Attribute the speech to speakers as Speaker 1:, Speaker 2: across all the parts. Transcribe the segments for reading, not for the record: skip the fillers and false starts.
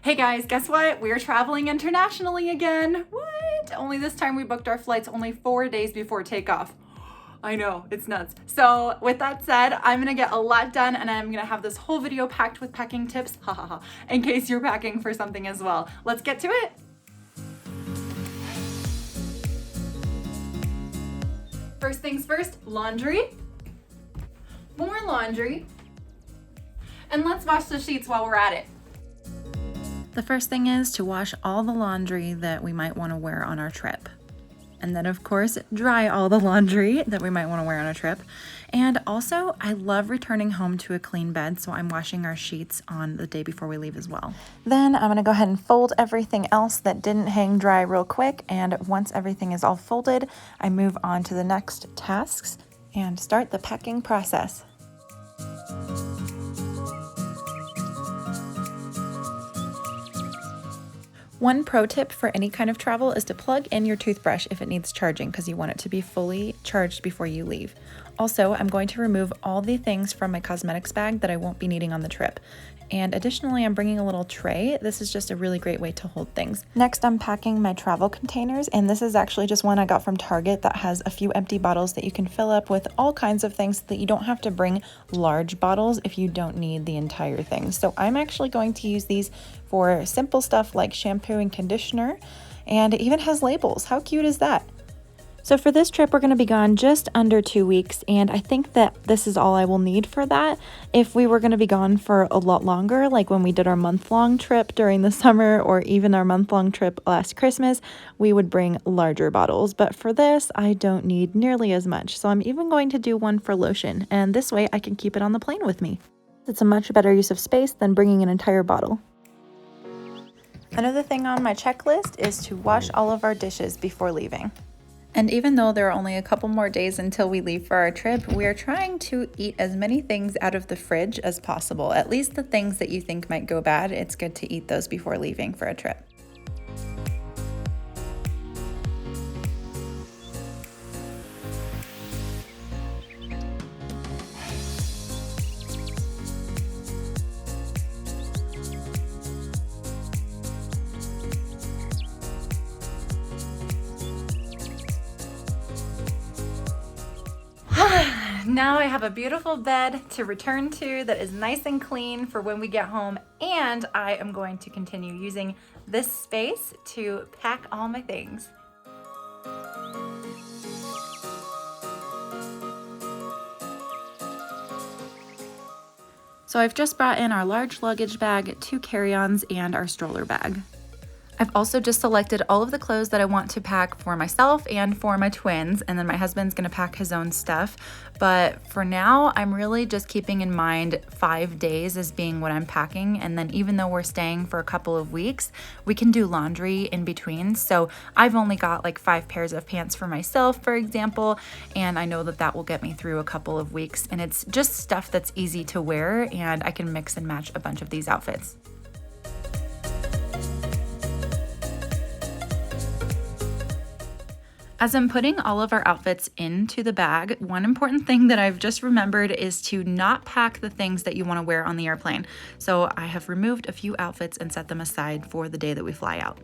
Speaker 1: Hey guys, guess what? We're traveling internationally again. What? Only this time we booked our flights only 4 days before takeoff. I know, it's nuts. So with that said, I'm gonna get a lot done and I'm gonna have this whole video packed with packing tips, in case you're packing for something as well. Let's get to it. First things first, laundry. More laundry. And let's wash the sheets while we're at it.
Speaker 2: The first thing is to wash all the laundry that we might want to wear on our trip. And then of course, dry all the laundry that we might want to wear on a trip. And also, I love returning home to a clean bed, so I'm washing our sheets on the day before we leave as well. Then I'm gonna go ahead and fold everything else that didn't hang dry real quick. And once everything is all folded, I move on to the next tasks and start the packing process. One pro tip for any kind of travel is to plug in your toothbrush if it needs charging because you want it to be fully charged before you leave. Also, I'm going to remove all the things from my cosmetics bag that I won't be needing on the trip. And additionally, I'm bringing a little tray. This is just a really great way to hold things. Next, I'm packing my travel containers, and this is actually just one I got from Target that has a few empty bottles that you can fill up with all kinds of things so that you don't have to bring large bottles if you don't need the entire thing. So I'm actually going to use these for simple stuff like shampoo and conditioner, and it even has labels. How cute is that? So for this trip, we're going to be gone just under 2 weeks, and I think that this is all I will need for that. If we were going to be gone for a lot longer, like when we did our month-long trip during the summer or even our month-long trip last Christmas, we would bring larger bottles. But for this, I don't need nearly as much. So I'm even going to do one for lotion, and this way I can keep it on the plane with me. It's a much better use of space than bringing an entire bottle. Another thing on my checklist is to wash all of our dishes before leaving. And even though there are only a couple more days until we leave for our trip, we are trying to eat as many things out of the fridge as possible. At least the things that you think might go bad, it's good to eat those before leaving for a trip.
Speaker 1: Now I have a beautiful bed to return to that is nice and clean for when we get home, and I am going to continue using this space to pack all my things.
Speaker 2: So I've just brought in our large luggage bag, 2 carry-ons, and our stroller bag. I've also just selected all of the clothes that I want to pack for myself and for my twins, and then my husband's gonna pack his own stuff. But for now, I'm really just keeping in mind 5 days as being what I'm packing, and then even though we're staying for a couple of weeks, we can do laundry in between. So I've only got like 5 pairs of pants for myself, for example, and I know that that will get me through a couple of weeks, and it's just stuff that's easy to wear, and I can mix and match a bunch of these outfits. As I'm putting all of our outfits into the bag, one important thing that I've just remembered is to not pack the things that you want to wear on the airplane. So I have removed a few outfits and set them aside for the day that we fly out.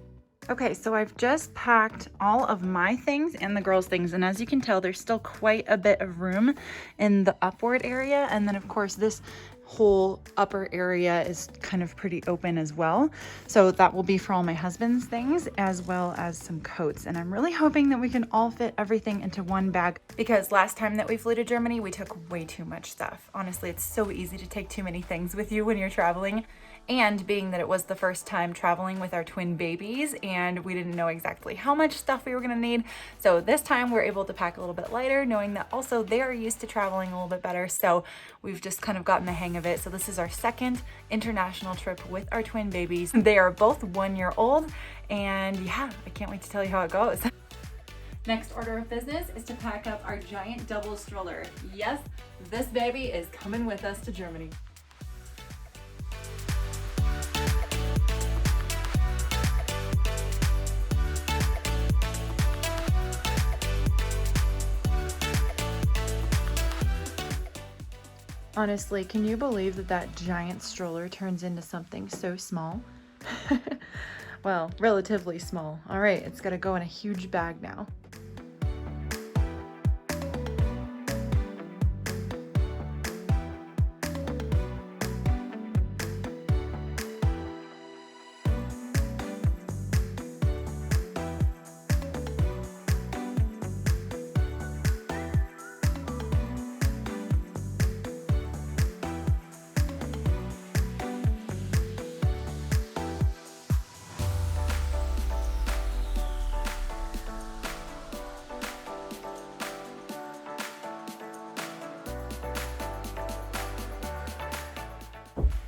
Speaker 2: Okay, so I've just packed all of my things and the girls' things, and as you can tell, there's still quite a bit of room in the upward area, and then of course this whole upper area is kind of pretty open as well. So that will be for all my husband's things as well as some coats, and I'm really hoping that we can all fit everything into one bag,
Speaker 1: Because last time that we flew to Germany, we took way too much stuff. Honestly, it's so easy to take too many things with you when you're traveling. And being that it was the first time traveling with our twin babies and we didn't know exactly how much stuff we were gonna need. So this time we're able to pack a little bit lighter, knowing that also they are used to traveling a little bit better. So we've just kind of gotten the hang of it. So this is our second international trip with our twin babies. They are both 1 year old, and yeah, I can't wait to tell you how it goes. Next order of business is to pack up our giant double stroller. Yes, this baby is coming with us to Germany.
Speaker 2: Honestly, can you believe that that giant stroller turns into something so small? Well, relatively small. All right, it's gonna go in a huge bag now.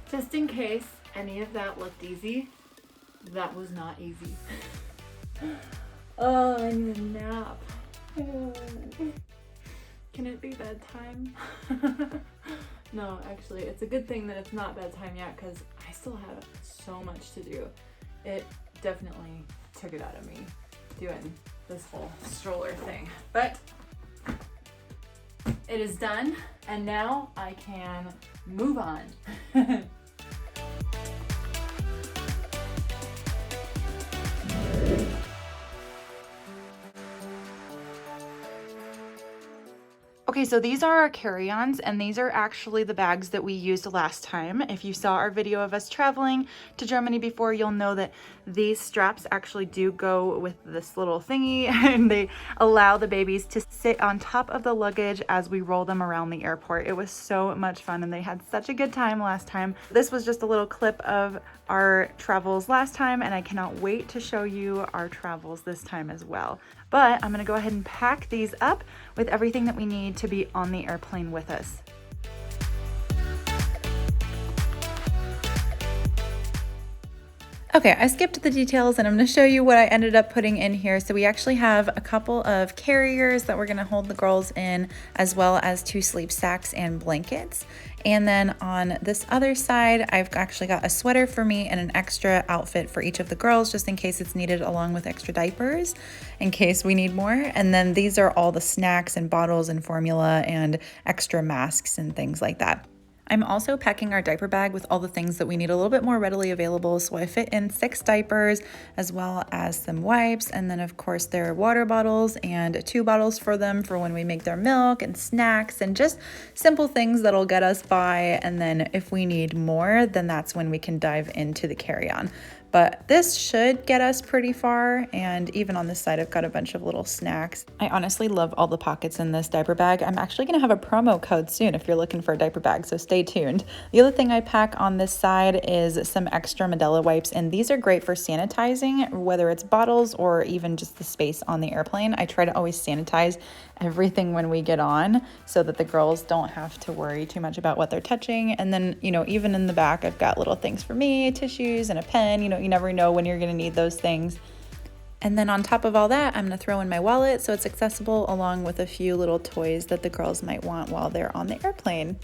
Speaker 1: Just in case any of that looked easy, that was not easy. Oh, I need a nap. Can it be bedtime? No, actually, it's a good thing that it's not bedtime yet because I still have so much to do. It definitely took it out of me doing this whole stroller thing. But it is done, and now I can move on.
Speaker 2: Okay, so these are our carry-ons, and these are actually the bags that we used last time. If you saw our video of us traveling to Germany before, you'll know that these straps actually do go with this little thingy, and they allow the babies to sit on top of the luggage as we roll them around the airport. It was so much fun, and they had such a good time last time. This was just a little clip of our travels last time, and I cannot wait to show you our travels this time as well. But I'm gonna go ahead and pack these up with everything that we need to be on the airplane with us. Okay, I skipped the details and I'm gonna show you what I ended up putting in here. So we actually have a couple of carriers that we're gonna hold the girls in, as well as 2 sleep sacks and blankets. And then on this other side, I've actually got a sweater for me and an extra outfit for each of the girls, just in case it's needed, along with extra diapers in case we need more. And then these are all the snacks and bottles and formula and extra masks and things like that. I'm also packing our diaper bag with all the things that we need a little bit more readily available. So I fit in 6 diapers, as well as some wipes, and then of course their water bottles and 2 bottles for them for when we make their milk, and snacks, and just simple things that'll get us by. And then if we need more, then that's when we can dive into the carry-on. But this should get us pretty far, and even on this side I've got a bunch of little snacks. I honestly love all the pockets in this diaper bag. I'm actually gonna have a promo code soon if you're looking for a diaper bag, so stay tuned. The other thing I pack on this side is some extra Medela wipes, and these are great for sanitizing, whether it's bottles or even just the space on the airplane. I try to always sanitize everything when we get on so that the girls don't have to worry too much about what they're touching. And then, you know, even in the back, I've got little things for me, tissues and a pen. You know, you never know when you're gonna need those things. And then on top of all that, I'm gonna throw in my wallet so it's accessible, along with a few little toys that the girls might want while they're on the airplane.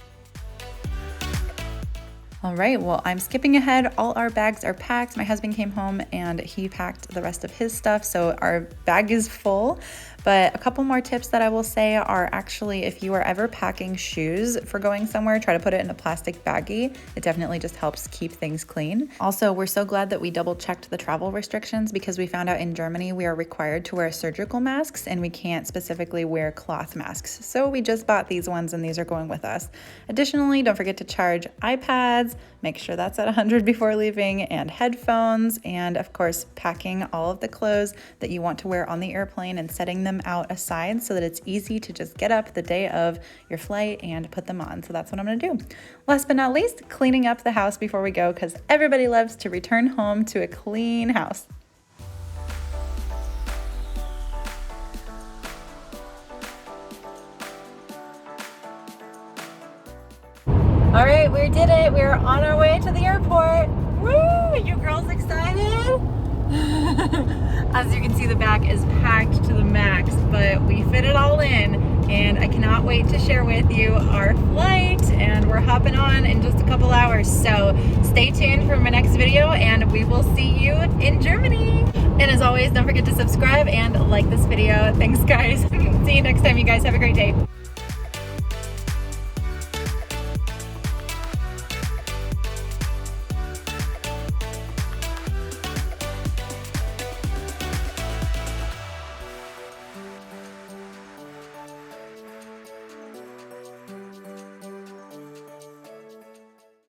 Speaker 2: All right, well, I'm skipping ahead. All our bags are packed. My husband came home and he packed the rest of his stuff, so our bag is full. But a couple more tips that I will say are actually, if you are ever packing shoes for going somewhere, try to put it in a plastic baggie. It definitely just helps keep things clean. Also, we're so glad that we double checked the travel restrictions, because we found out in Germany we are required to wear surgical masks and we can't specifically wear cloth masks. So we just bought these ones and these are going with us. Additionally, don't forget to charge iPads, make sure that's at 100 before leaving, and headphones, and of course packing all of the clothes that you want to wear on the airplane and setting them out aside so that it's easy to just get up the day of your flight and put them on. So that's what I'm gonna do. Last but not least, cleaning up the house before we go, because everybody loves to return home to a clean house.
Speaker 1: All right, we did it. We're on our way to the airport. Woo! You girls excited? As you can see, the back is packed to the max, but we fit it all in, and I cannot wait to share with you our flight, and we're hopping on in just a couple hours. So stay tuned for my next video, and we will see you in Germany. And as always, don't forget to subscribe and like this video. Thanks, guys. See you next time, you guys. Have a great day.